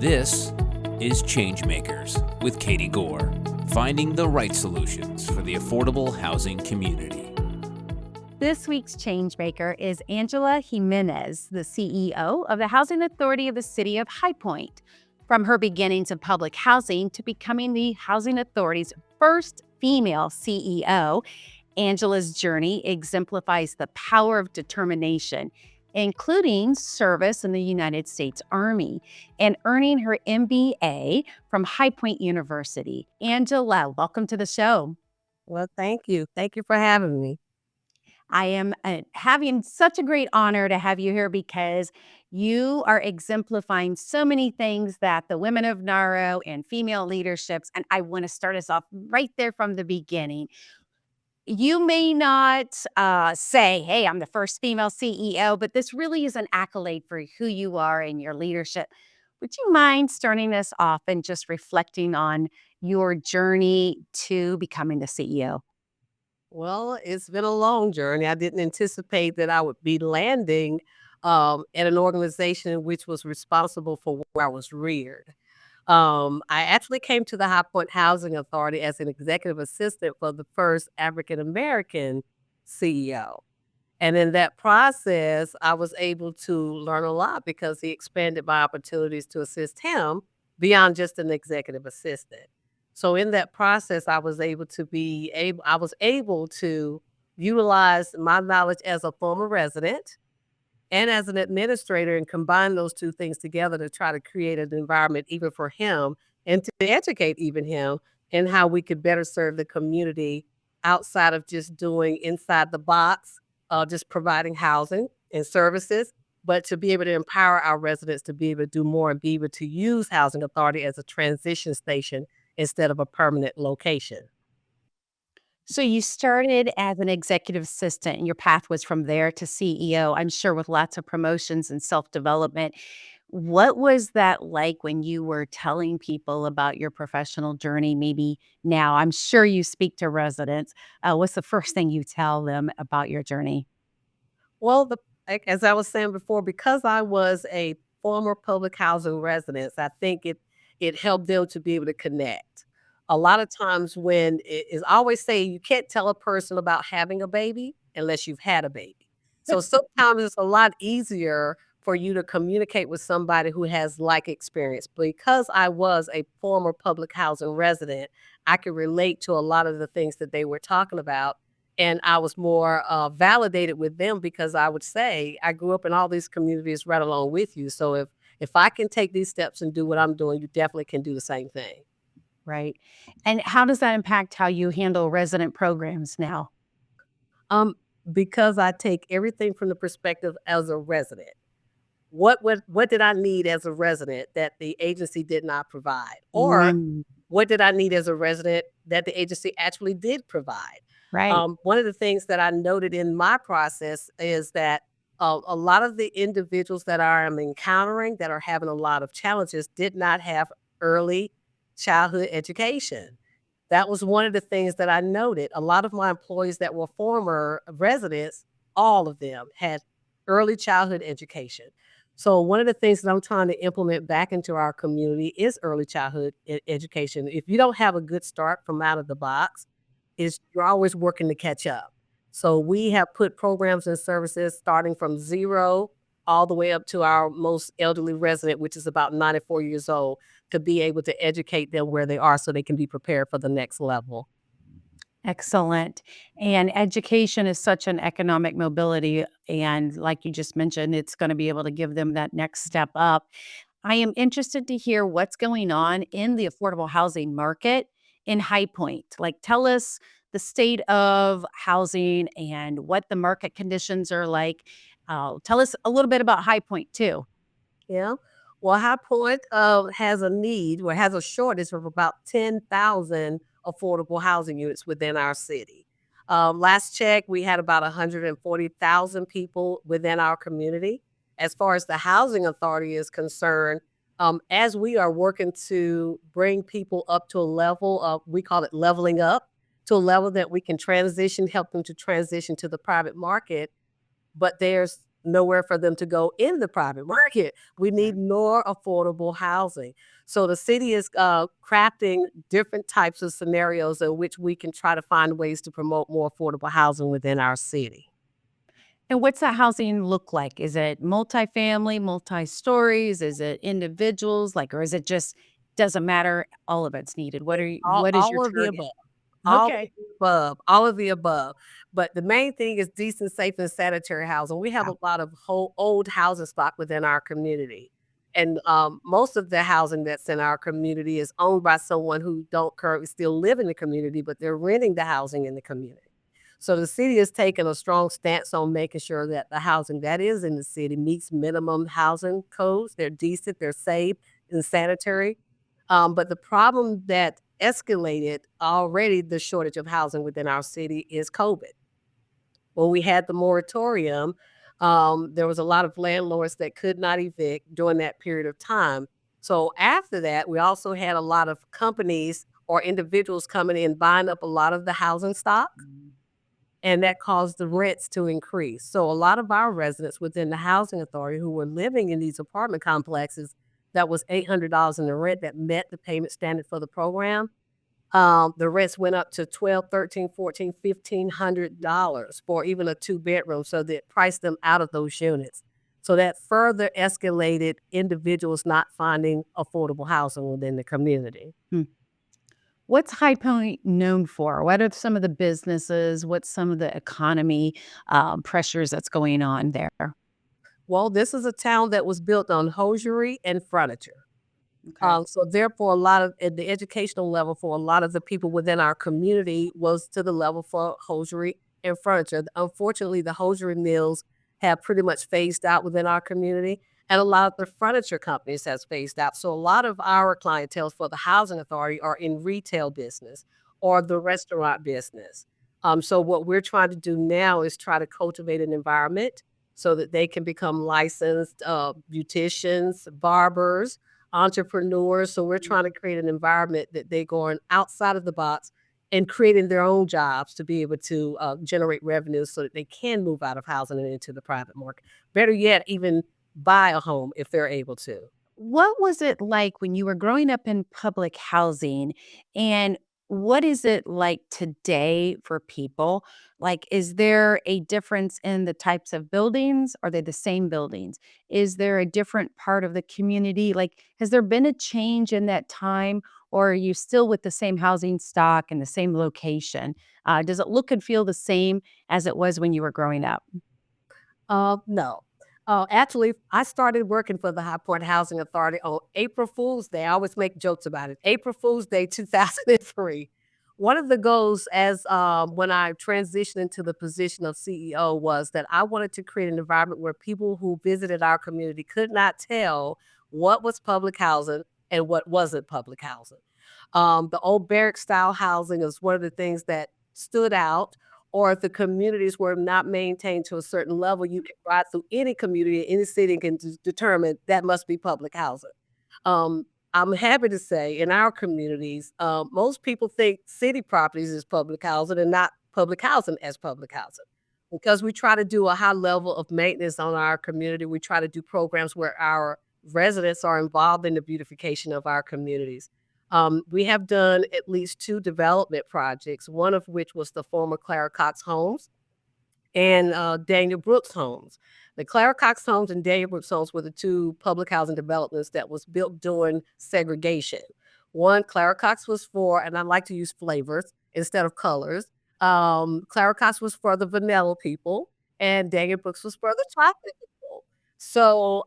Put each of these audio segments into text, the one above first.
This is ChangeMakers with Katie Gore, finding the right solutions for the affordable housing community. This week's Changemaker is Angela Jimenez, the CEO of the Housing Authority of the City of High Point. From her beginnings in public housing to becoming the Housing Authority's first female CEO, Angela's journey exemplifies the power of determination, including service in the United States Army and earning her MBA from High Point University. Angela, welcome to the show. Well, thank you. Thank you for having me. I am having such a great honor to have you here because you are exemplifying so many things that the women of Naro and female leaderships, and I want to start us off right there from the beginning. You may not say, hey, I'm the first female CEO, but this really is an accolade for who you are and your leadership. Would you mind starting us off and just reflecting on your journey to becoming the CEO? Well, it's been a long journey. I didn't anticipate that I would be landing at an organization which was responsible for where I was reared. I actually came to the High Point Housing Authority as an executive assistant for the first African American CEO. And in that process, I was able to learn a lot because he expanded my opportunities to assist him beyond just an executive assistant. So in that process, I was able to utilize my knowledge as a former resident and as an administrator and combine those two things together to try to create an environment even for him and to educate even him in how we could better serve the community outside of just doing inside the box, just providing housing and services, but to be able to empower our residents to be able to do more and be able to use Housing Authority as a transition station instead of a permanent location. So you started as an executive assistant and your path was from there to CEO, I'm sure with lots of promotions and self-development. What was that like when you were telling people about your professional journey? Maybe now, I'm sure you speak to residents. What's the first thing you tell them about your journey? Well, as I was saying before, because I was a former public housing resident, I think it helped them to be able to connect. A lot of times when it is I always say you can't tell a person about having a baby unless you've had a baby. So sometimes it's a lot easier for you to communicate with somebody who has like experience. Because I was a former public housing resident, I could relate to a lot of the things that they were talking about. And I was more validated with them because I would say I grew up in all these communities right along with you. So if I can take these steps and do what I'm doing, you definitely can do the same thing. Right. And how does that impact how you handle resident programs now? Um, because I take everything from the perspective as a resident. What did I need as a resident that the agency did not provide? Or Mm, what did I need as a resident that the agency actually did provide? right. One of the things that I noted in my process is that a lot of the individuals that I'm encountering that are having a lot of challenges did not have early childhood education. That was one of the things that I noted. A lot of my employees that were former residents, all of them had early childhood education. So one of the things that I'm trying to implement back into our community is early childhood education. If you don't have a good start from out of the box, is you're always working to catch up. So we have put programs and services starting from 0 all the way up to our most elderly resident, which is about 94 years old, to be able to educate them where they are so they can be prepared for the next level. Excellent. And education is such an economic mobility. And like you just mentioned, it's going to be able to give them that next step up. I am interested to hear what's going on in the affordable housing market in High Point. Like, tell us the state of housing and what the market conditions are like. Tell us a little bit about High Point, too. Yeah. Well, High Point has a need or has a shortage of about 10,000 affordable housing units within our city. Last check, we had about 140,000 people within our community. As far as the housing authority is concerned, as we are working to bring people up to a level of, we call it leveling up, to a level that we can help them to transition to the private market. But there's nowhere for them to go in the private market. We need more affordable housing. So the city is crafting different types of scenarios in which we can try to find ways to promote more affordable housing within our city. And what's that housing look like? Is it multifamily, multi-stories? Is it individuals? Like, or is it just doesn't matter, all of it's needed? What is your All of the target? above. All of Okay. the above, all of the above. But the main thing is decent, safe, and sanitary housing. We have Wow. a lot of old housing stock within our community. And most of the housing that's in our community is owned by someone who don't currently still live in the community, but they're renting the housing in the community. So the city has taken a strong stance on making sure that the housing that is in the city meets minimum housing codes. They're decent, they're safe, and sanitary. But the problem that escalated already the shortage of housing within our city is COVID. When we had the moratorium, there was a lot of landlords that could not evict during that period of time. So after that, we also had a lot of companies or individuals coming in buying up a lot of the housing stock, Mm. and that caused the rents to increase. So a lot of our residents within the housing authority who were living in these apartment complexes that was $800 in the rent that met the payment standard for the program, the rents went up to 12, 13, 14, $1,500 for even a two-bedroom, so that priced them out of those units. So that further escalated individuals not finding affordable housing within the community. Hmm. What's High Point known for? What are some of the businesses? What's some of the economy pressures that's going on there? Well, this is a town that was built on hosiery and furniture. Okay. So therefore, a lot of at the educational level for a lot of the people within our community was to the level for hosiery and furniture. Unfortunately, the hosiery mills have pretty much phased out within our community, and a lot of the furniture companies has phased out. So a lot of our clientele for the housing authority are in retail business or the restaurant business. So what we're trying to do now is try to cultivate an environment so that they can become licensed beauticians, barbers, entrepreneurs. So we're trying to create an environment that they're going outside of the box and creating their own jobs to be able to generate revenue so that they can move out of housing and into the private market. Better yet, even buy a home if they're able to. What was it like when you were growing up in public housing, and what is it like today for people? Like, is there a difference in the types of buildings? Are they the same buildings? Is there a different part of the community? Like, has there been a change in that time, or are you still with the same housing stock and the same location? Does it look and feel the same as it was when you were growing up? No. Actually, I started working for the High Point Housing Authority on April Fool's Day. I always make jokes about it. April Fool's Day, 2003. One of the goals as when I transitioned into the position of CEO was that I wanted to create an environment where people who visited our community could not tell what was public housing and what wasn't public housing. The old barrack style housing is one of the things that stood out, or if the communities were not maintained to a certain level, you can ride through any community, any city, and can determine that must be public housing. Um, I'm happy to say in our communities, most people think city properties is public housing and not public housing as public housing. Because we try to do a high level of maintenance on our community, we try to do programs where our residents are involved in the beautification of our communities. We have done at least two development projects, one of which was the former Clara Cox Homes and Daniel Brooks Homes. The Clara Cox Homes and Daniel Brooks Homes were the two public housing developments that was built during segregation. One, Clara Cox was for, and I like to use flavors instead of colors. Clara Cox was for the vanilla people, and Daniel Brooks was for the chocolate people. So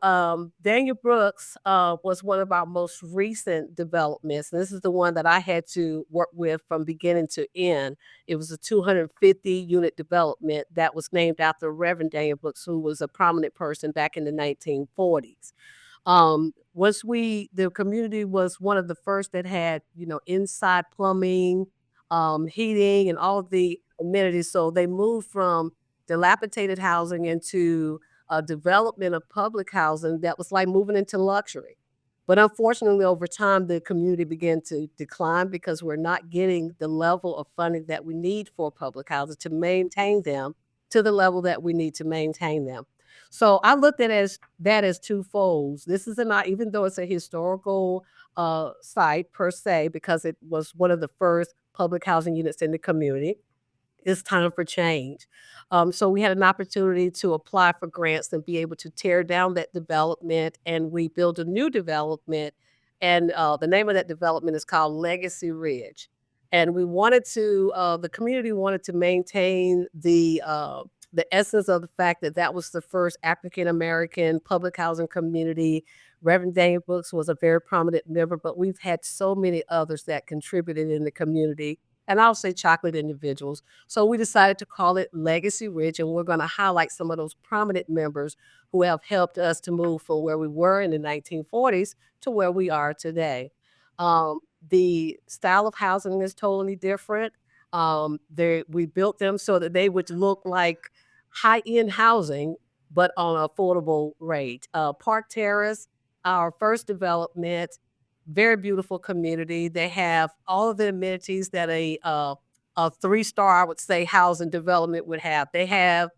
Daniel Brooks was one of our most recent developments. This is the one that I had to work with from beginning to end. It was a 250 unit development that was named after Reverend Daniel Brooks, who was a prominent person back in the 1940s. The community was one of the first that had, inside plumbing, heating, and all of the amenities. So they moved from dilapidated housing into a development of public housing that was like moving into luxury. But unfortunately, over time, the community began to decline because we're not getting the level of funding that we need for public houses to maintain them to the level that we need to maintain them. So I looked at as that as two folds. This is not, even though it's a historical site per se, because it was one of the first public housing units in the community. It's time for change. So we had an opportunity to apply for grants and be able to tear down that development, and we built a new development. And the name of that development is called Legacy Ridge. And we wanted to, the community wanted to maintain the essence of the fact that that was the first African American public housing community. Reverend Dane Brooks was a very prominent member, but we've had so many others that contributed in the community, and I'll say chocolate individuals. So we decided to call it Legacy Ridge, and we're going to highlight some of those prominent members who have helped us to move from where we were in the 1940s to where we are today. The style of housing is totally different. We built them so that they would look like high-end housing, but on an affordable rate. Park Terrace, our first development, very beautiful community. They have all of the amenities that a three-star, I would say, housing development would have. They have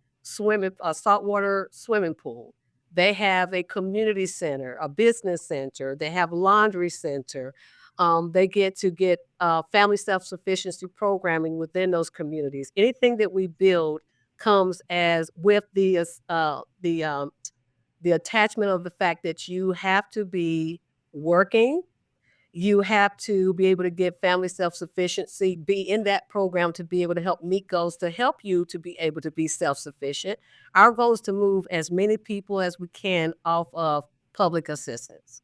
a saltwater swimming pool. They have a community center, a business center. They have laundry center. They get family self-sufficiency programming within those communities. Anything that we build comes as with the attachment of the fact that you have to be working, you have to be able to get family self-sufficiency, be in that program to be able to help meet goals, to help you to be able to be self-sufficient. Our goal is to move as many people as we can off of public assistance.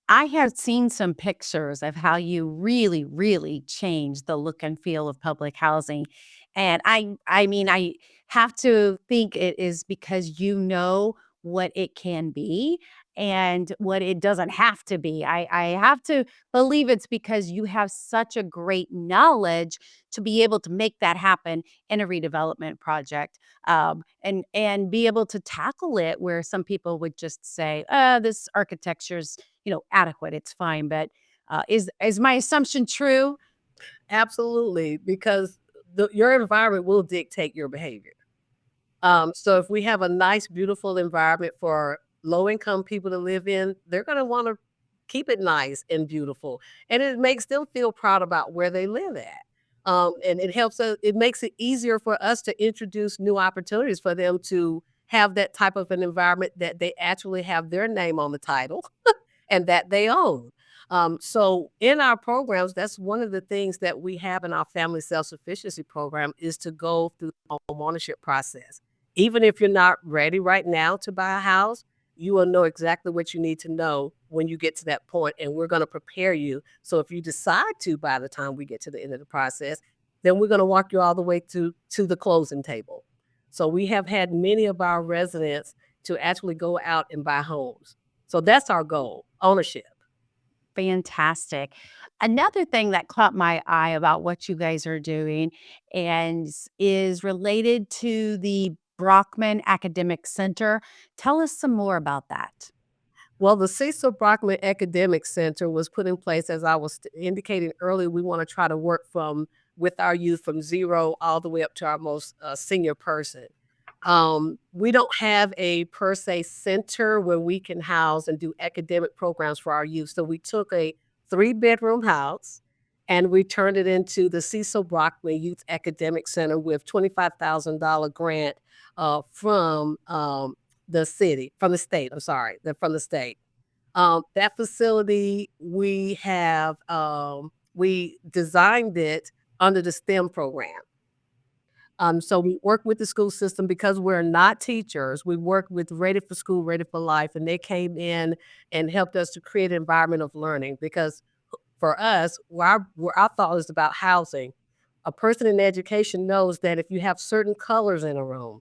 I have seen some pictures of how you really, really changed the look and feel of public housing. And I mean, I have to think it is because you know what it can be and what it doesn't have to be. I have to believe it's because you have such a great knowledge to be able to make that happen in a redevelopment project, and be able to tackle it where some people would just say, this architecture's adequate, it's fine, but, is my assumption true? Absolutely, because your environment will dictate your behavior. So if we have a nice, beautiful environment for low income people to live in, they're going to want to keep it nice and beautiful. And it makes them feel proud about where they live at. And it helps us, it makes it easier for us to introduce new opportunities for them to have that type of an environment that they actually have their name on the title and that they own. So in our programs, that's one of the things that we have in our family self-sufficiency program is to go through the home ownership process. Even if you're not ready right now to buy a house, you will know exactly what you need to know when you get to that point, and we're going to prepare you. So if you decide to by the time we get to the end of the process, then we're going to walk you all the way to the closing table. So we have had many of our residents to actually go out and buy homes. So that's our goal, ownership. Fantastic. Another thing that caught my eye about what you guys are doing and is related to the Brockman Academic Center. Tell us some more about that. Well, the Cecil Brockman Academic Center was put in place, as I was indicating earlier. We want to try to work with our youth from zero all the way up to our most senior person. We don't have a per se center where we can house and do academic programs for our youth. So we took a 3-bedroom house and we turned it into the Cecil Brockman Youth Academic Center with $25,000 grant from from the state. I'm sorry, from the state. That facility, we designed it under the STEM program. So we work with the school system because we're not teachers. We work with Ready for School, Ready for Life, and they came in and helped us to create an environment of learning. Because for us, where our thought is about housing, a person in education knows that if you have certain colors in a room,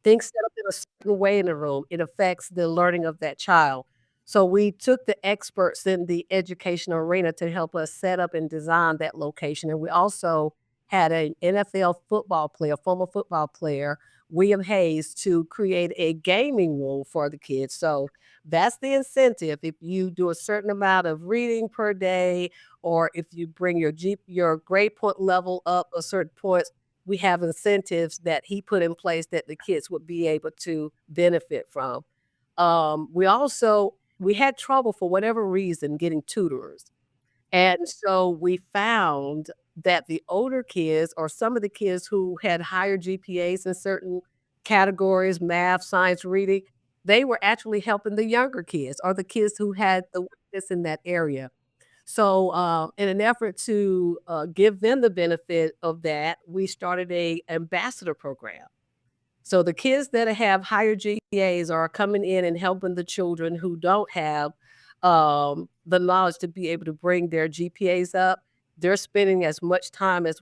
things set up in a certain way in the room, it affects the learning of that child. So we took the experts in the education arena to help us set up and design that location. And we also had an NFL football player, former football player, William Hayes, to create a gaming room for the kids. So that's the incentive. If you do a certain amount of reading per day, or if you bring your grade point level up a certain point, we have incentives that he put in place that the kids would be able to benefit from. We had trouble for whatever reason getting tutors. And so we found that the older kids or some of the kids who had higher GPAs in certain categories, math, science, reading, they were actually helping the younger kids or the kids who had the weakness in that area. So, in an effort to give them the benefit of that, we started a ambassador program. So the kids that have higher GPAs are coming in and helping the children who don't have the knowledge to be able to bring their GPAs up. They're spending as much time as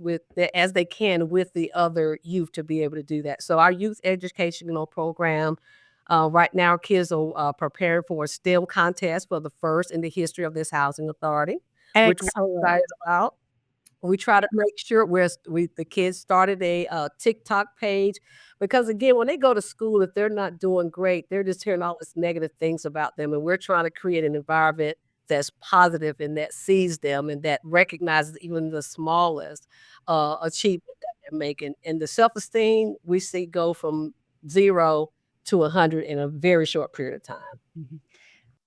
they can with the other youth to be able to do that. So our youth educational program, right now, our kids are preparing for a STEM contest for the first in the history of this housing authority, which we're Excellent. excited about. We try to make sure the kids started a TikTok page because again, when they go to school, if they're not doing great, they're just hearing all these negative things about them, and we're trying to create an environment that's positive and that sees them and that recognizes even the smallest achievement that they're making. And the self-esteem we see go from 0 to 100 in a very short period of time. Mhm.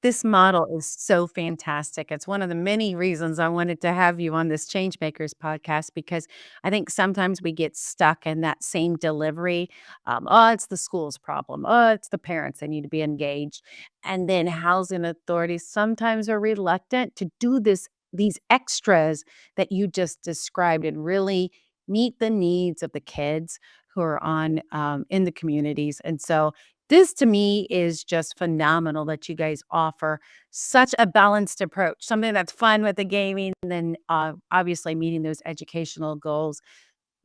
This model is so fantastic. It's one of the many reasons I wanted to have you on this ChangeMakers podcast because I think sometimes we get stuck in that same delivery. Oh, it's the school's problem. Oh, it's the parents. They need to be engaged. And then housing authorities sometimes are reluctant to do these extras that you just described and really meet the needs of the kids who are on in the communities. And so this to me is just phenomenal that you guys offer such a balanced approach, something that's fun with the gaming and then obviously meeting those educational goals.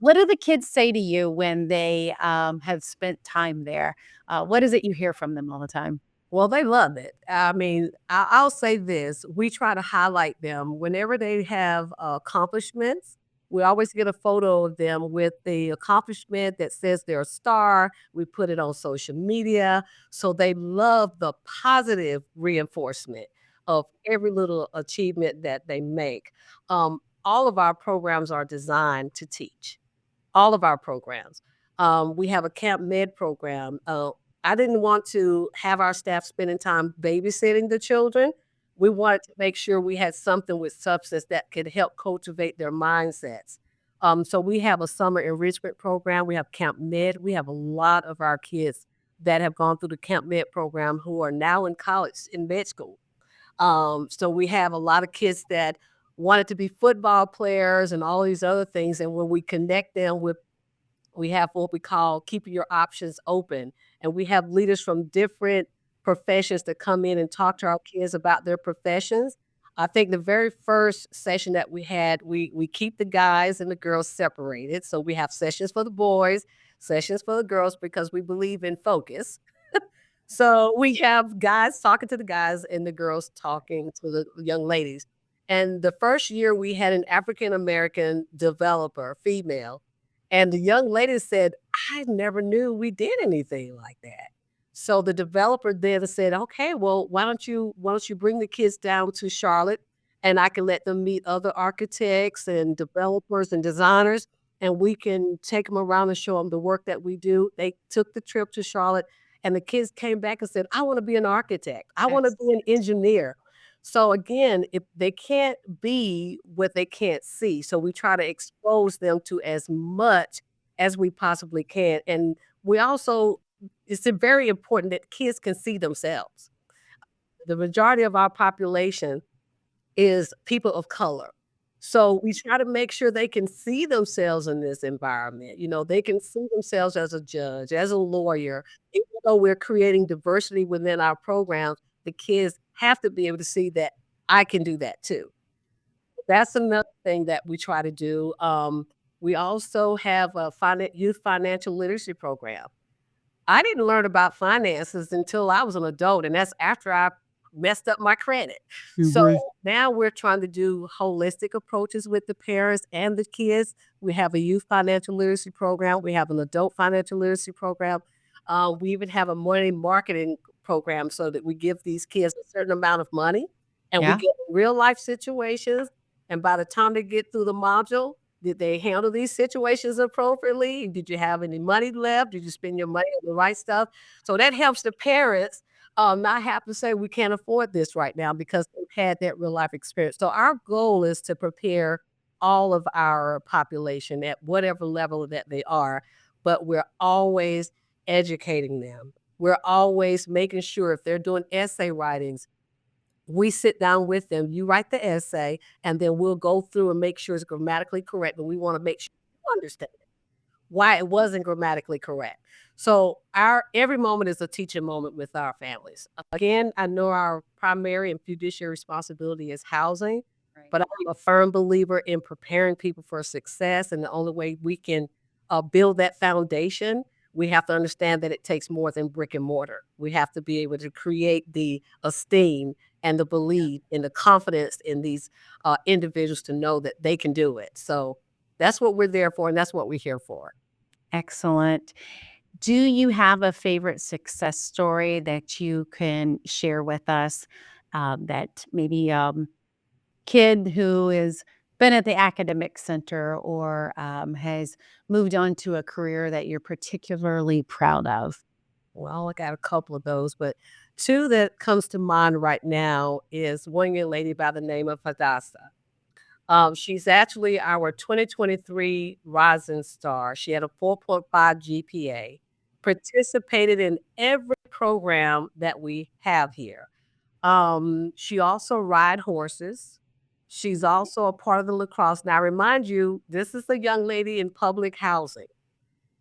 What do the kids say to you when they have spent time there? What is it you hear from them all the time? Well, they love it. I mean, I'll say this, we try to highlight them whenever they have accomplishments. We always get a photo of them with the accomplishment that says they're a star. We put it on social media. So they love the positive reinforcement of every little achievement that they make. All of our programs are designed to teach all of our programs. We have a Camp Med program. I didn't want to have our staff spending time babysitting the children. We wanted to make sure we had something with substance that could help cultivate their mindsets. So we have a summer enrichment program. We have Camp Med. We have a lot of our kids that have gone through the Camp Med program who are now in college in med school. So we have a lot of kids that wanted to be football players and all these other things. And when we connect them with, we have what we call keeping your options open. And we have leaders from different professions that come in and talk to our kids about their professions. I think the very first session that we had, we keep the guys and the girls separated. So we have sessions for the boys, sessions for the girls, because we believe in focus. So we have guys talking to the guys and the girls talking to the young ladies. And the first year we had an African American developer, female, and the young lady said, I never knew we did anything like that. So the developer then said, okay, well, why don't you bring the kids down to Charlotte and I can let them meet other architects and developers and designers and we can take them around and show them the work that we do. They took the trip to Charlotte and the kids came back and said, I want to be an architect. I want to be an engineer. So again, if they can't be what they can't see, so we try to expose them to as much as we possibly can. And we also, it's very important that kids can see themselves. The majority of our population is people of color. So we try to make sure they can see themselves in this environment. You know, they can see themselves as a judge, as a lawyer. Even though we're creating diversity within our programs, the kids have to be able to see that I can do that too. That's another thing that we try to do. We also have a youth financial literacy program. I didn't learn about finances until I was an adult, and that's after I messed up my credit. So Mhm. now we're trying to do holistic approaches with the parents and the kids. We have a youth financial literacy program. We have an adult financial literacy program. We even have a money marketing program so that we give these kids a certain amount of money and we Yeah. get real life situations. And by the time they get through the module, Did they handle these situations appropriately? Did you have any money left? Did you spend your money on the right stuff? So that helps the parents not have to say, we can't afford this right now because they've had that real life experience. So our goal is to prepare all of our population at whatever level that they are, but we're always educating them. We're always making sure if they're doing essay writings, we sit down with them. You write the essay, and then we'll go through and make sure it's grammatically correct, but we want to make sure you understand why it wasn't grammatically correct. So our every moment is a teaching moment with our families. Again, I know our primary and fiduciary responsibility is housing, Right. but I'm a firm believer in preparing people for success. And the only way we can build that foundation, we have to understand that it takes more than brick and mortar. We have to be able to create the esteem and the belief and the confidence in these individuals to know that they can do it. So that's what we're there for, and that's what we're here for. Excellent. Do you have a favorite success story that you can share with us, that maybe kid who has been at the academic center or has moved on to a career that you're particularly proud of? Well, I got a couple of those, but two that comes to mind right now is one young lady by the name of Hadassah. She's actually our 2023 Rising Star. She had a 4.5 GPA, participated in every program that we have here. She also ride horses. She's also a part of the lacrosse. Now, I remind you, this is a young lady in public housing.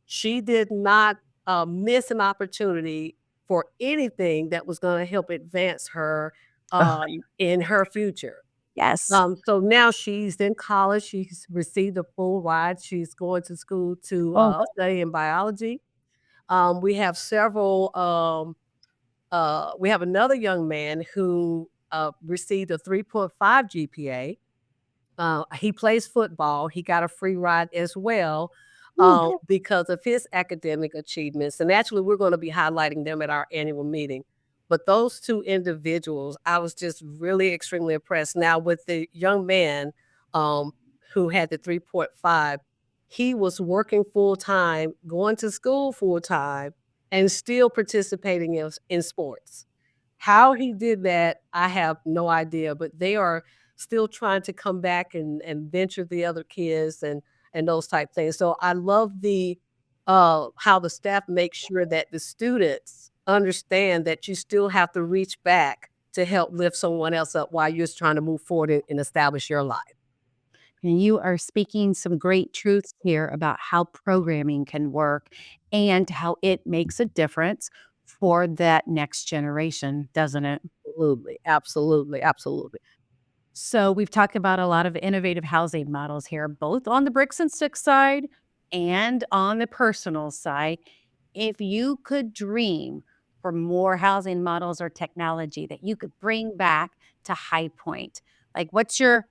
She did not miss an opportunity for anything that was going to help advance her in her future. Yes. So now she's in college. She's received a full ride. She's going to school to Oh, study in biology. We have several. We have another young man who received a 3.5 GPA. He plays football. He got a free ride as well because of his academic achievements. And actually, we're going to be highlighting them at our annual meeting. But those two individuals, I was just really extremely impressed. Now, with the young man um, who had the 3.5, he was working full time, going to school full time, and still participating in sports. How he did that, I have no idea, but they are still trying to come back and venture the other kids and those type things. So I love the how the staff makes sure that the students understand that you still have to reach back to help lift someone else up while you're trying to move forward and establish your life. and you are speaking some great truths here about how programming can work and how it makes a difference for that next generation, doesn't it? Absolutely, absolutely, absolutely. So we've talked about a lot of innovative housing models here, both on the bricks and sticks side and on the personal side. If you could dream for more housing models or technology that you could bring back to High Point, like what's your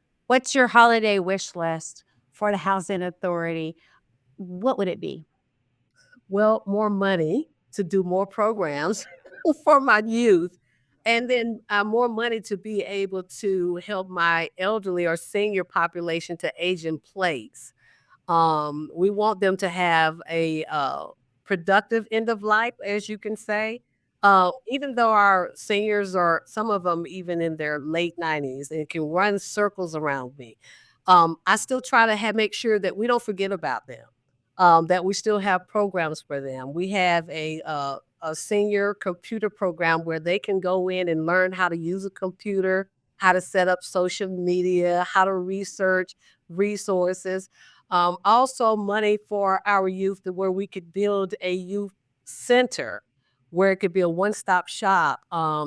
holiday wish list for the housing authority? What would it be? Well, more money to do more programs for my youth, and then more money to be able to help my elderly or senior population to age in place. We want them to have a productive end of life, as you can say. Even though our seniors are, some of them even in their late 90s and can run circles around me, I still try to make sure that we don't forget about them, that we still have programs for them. We have a senior computer program where they can go in and learn how to use a computer, how to set up social media, how to research resources. Also, money for our youth to where we could build a youth center where it could be a one-stop shop,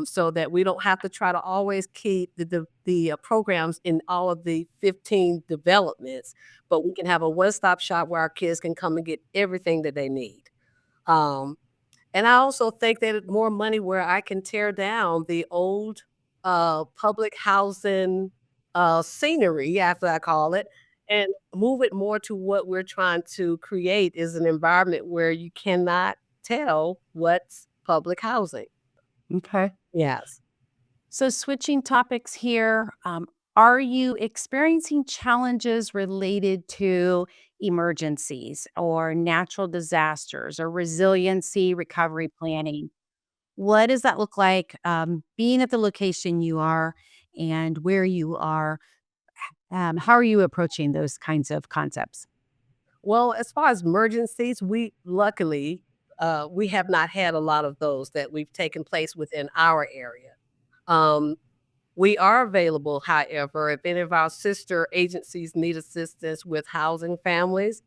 so that we don't have to try to always keep the programs in all of the 15 developments, but we can have a one-stop shop where our kids can come and get everything that they need. Um, and I also think that more money where I can tear down the old public housing scenery, after I call it, and move it more to what we're trying to create is an environment where you cannot tell what's public housing. Okay. Yes. So switching topics here, Are you experiencing challenges related to emergencies or natural disasters or resiliency recovery planning? What does that look like, being at the location you are and where you are? How are you approaching those kinds of concepts? Well, as far as emergencies, we luckily we have not had a lot of those that we've taken place within our area. Um, we are available, however, if any of our sister agencies need assistance with housing families,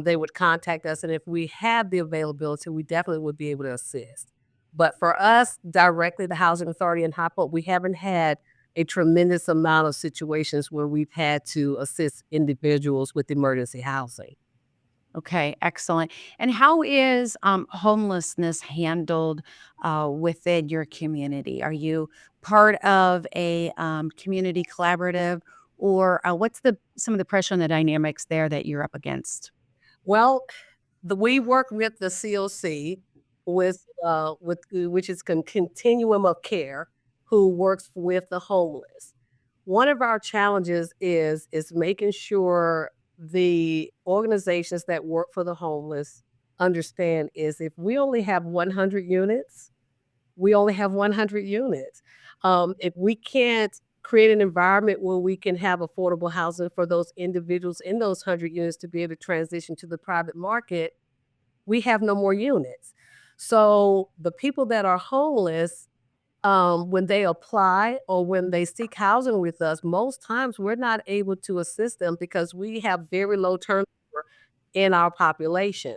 they would contact us, and if we have the availability, we definitely would be able to assist. But for us, directly, the Housing Authority in High Point, we haven't had a tremendous amount of situations where we've had to assist individuals with emergency housing. Okay, excellent. And how is homelessness handled within your community? Are you part of a community collaborative, or what's the some of the pressure and the dynamics there that you're up against? Well, we work with the COC which is continuum of care, who works with the homeless. One of our challenges is making sure the organizations that work for the homeless understand is if we only have 100 units, we only have 100 units. If we can't create an environment where we can have affordable housing for those individuals in those 100 units to be able to transition to the private market, we have no more units. So the people that are homeless, when they apply or when they seek housing with us, most times we're not able to assist them because we have very low turnover in our population.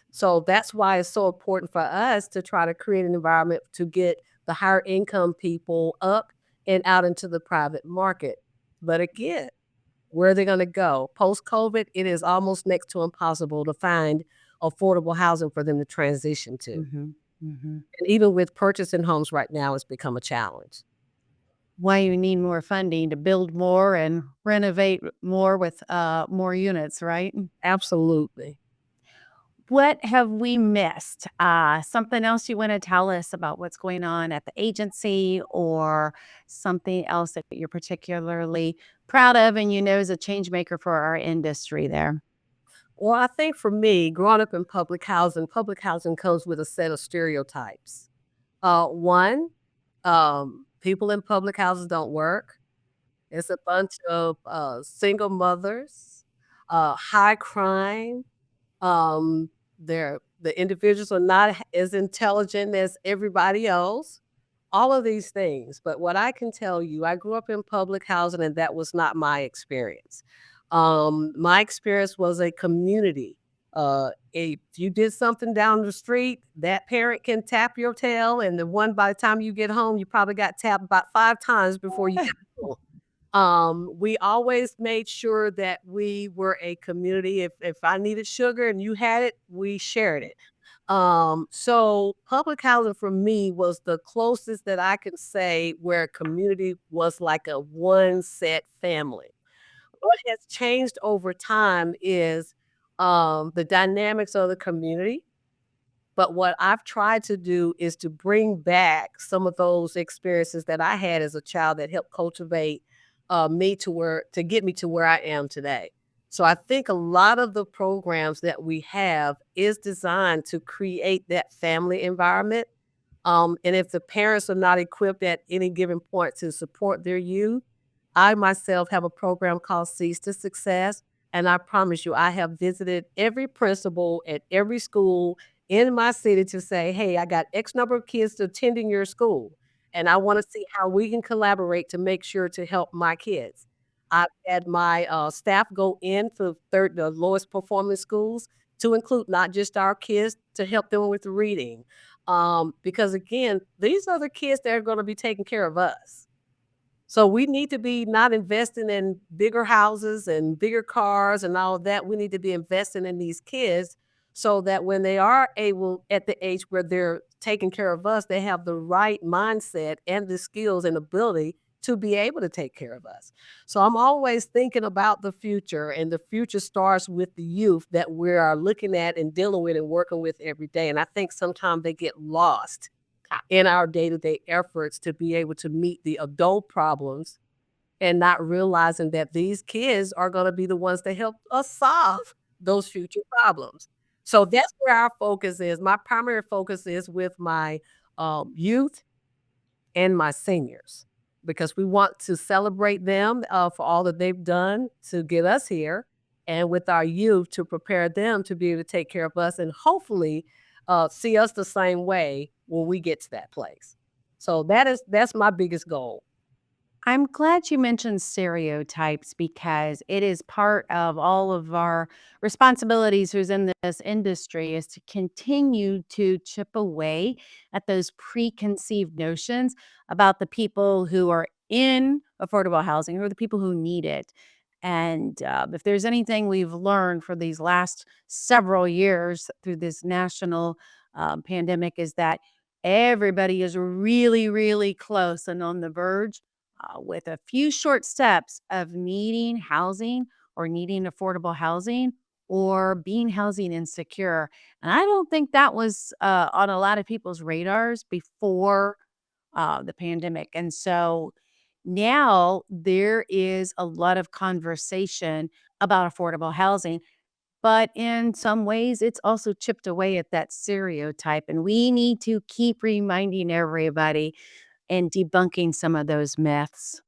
So that's why it's so important for us to try to create an environment to get the higher income people up and out into the private market. But again, where are they going to go? Post COVID, it is almost next to impossible to find affordable housing for them to transition to. Hmm. Hmm. And even with purchasing homes right now, it's become a challenge. Why you need more funding to build more and renovate more with more units, right? Absolutely. What have we missed? Something else you want to tell us about what's going on at the agency, or something else that you're particularly proud of and you know is a change maker for our industry there? Well, I think for me, growing up in public housing comes with a set of stereotypes. One, people in public houses don't work. It's a bunch of single mothers, high crime. Um, the individuals are not as intelligent as everybody else. All of these things. But what I can tell you, I grew up in public housing, and that was not my experience. My experience was a community. If you did something down the street, that parent can tap your tail, and the one by the time you get home, you probably got tapped about 5 times before you got home. We always made sure that we were a community. If I needed sugar and you had it, we shared it. So public housing for me was the closest that I could say where a community was like a one set family. What has changed over time is the dynamics of the community, but what I've tried to do is to bring back some of those experiences that I had as a child that helped cultivate me to get me to where I am today. So I think a lot of the programs that we have is designed to create that family environment. And if the parents are not equipped at any given point to support their youth, I myself have a program called Seeds to Success. And I promise you, I have visited every principal at every school in my city to say, hey, I got X number of kids attending your school. And I want to see how we can collaborate to make sure to help my kids. I've had my staff go in to the lowest performing schools to include not just our kids to help them with reading. Because again, these are the kids that are going to be taking care of us. So we need to be not investing in bigger houses and bigger cars and all of that. We need to be investing in these kids so that when they are able at the age where they're taking care of us, they have the right mindset and the skills and ability to be able to take care of us. So I'm always thinking about the future, and the future starts with the youth that we are looking at and dealing with and working with every day. And I think sometimes they get lost in our day-to-day efforts to be able to meet the adult problems and not realizing that these kids are going to be the ones that help us solve those future problems. So that's where our focus is. My primary focus is with my youth and my seniors because we want to celebrate them for all that they've done to get us here, and with our youth to prepare them to be able to take care of us and hopefully see us the same way when we get to that place. So that's my biggest goal. I'm glad you mentioned stereotypes because it is part of all of our responsibilities who's in this industry is to continue to chip away at those preconceived notions about the people who are in affordable housing or the people who need it. And if there's anything we've learned for these last several years through this national pandemic is that everybody is really, really close and on the verge with a few short steps of needing housing or needing affordable housing or being housing insecure. And I don't think that was on a lot of people's radars before the pandemic. And so now there is a lot of conversation about affordable housing. But in some ways, it's also chipped away at that stereotype. And we need to keep reminding everybody and debunking some of those myths.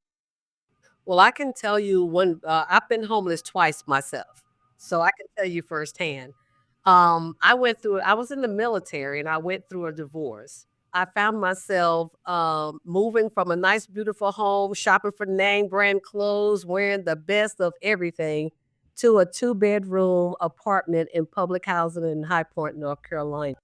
Well, I can tell you when I've been homeless twice myself, so I can tell you firsthand. I was in the military and I went through a divorce. I found myself moving from a nice, beautiful home, shopping for name brand clothes, wearing the best of everything, to a two-bedroom apartment in public housing in High Point, North Carolina.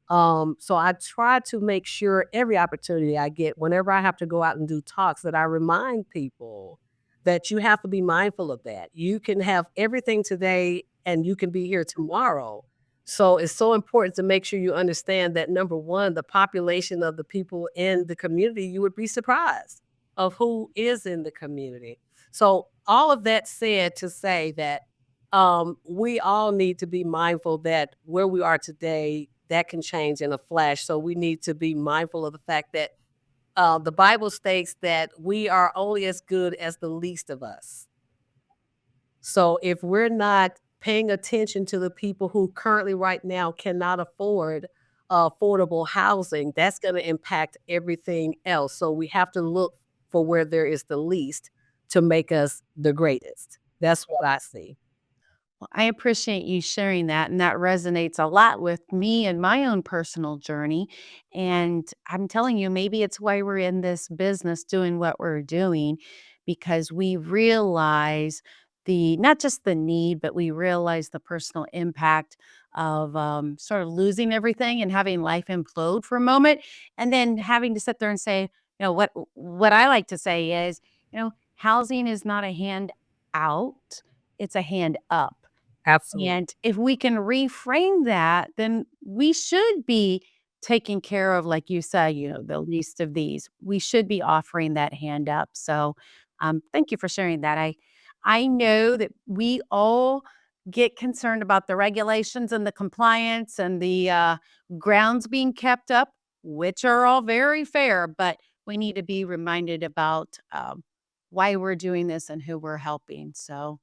So I try to make sure every opportunity I get, whenever I have to go out and do talks, that I remind people that you have to be mindful of that. You can have everything today and you can be here tomorrow. So it's so important to make sure you understand that number one, the population of the people in the community, you would be surprised of who is in the community. So all of that said to say that we all need to be mindful that where we are today, that can change in a flash. So we need to be mindful of the fact that the Bible states that we are only as good as the least of us. So if we're not paying attention to the people who currently right now cannot afford affordable housing, that's going to impact everything else. So we have to look for where there is the least to make us the greatest. That's what I see. Well, I appreciate you sharing that, and that resonates a lot with me and my own personal journey. And I'm telling you, maybe it's why we're in this business doing what we're doing because we realize the not just the need, but we realize the personal impact of sort of losing everything and having life implode for a moment, and then having to sit there and say, what I like to say is, housing is not a hand out; it's a hand up. Absolutely. And if we can reframe that, then we should be taking care of, like you said, the least of these. We should be offering that hand up. So, thank you for sharing that. I know that we all get concerned about the regulations and the compliance and the grounds being kept up, which are all very fair, but we need to be reminded about why we're doing this and who we're helping. So,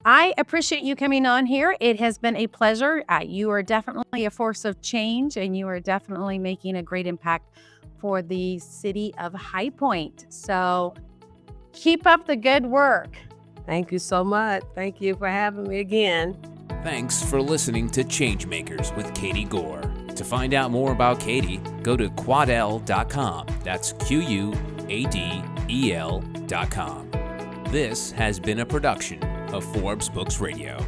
I appreciate you coming on here. It has been a pleasure. You are definitely a force of change, and you are definitely making a great impact for the city of High Point. So keep up the good work. Thank you so much. Thank you for having me again. Thanks for listening to ChangeMakers with Katie Gore. To find out more about Katie, go to quadel.com. That's QUADEL.com. This has been a production of Forbes Books Radio.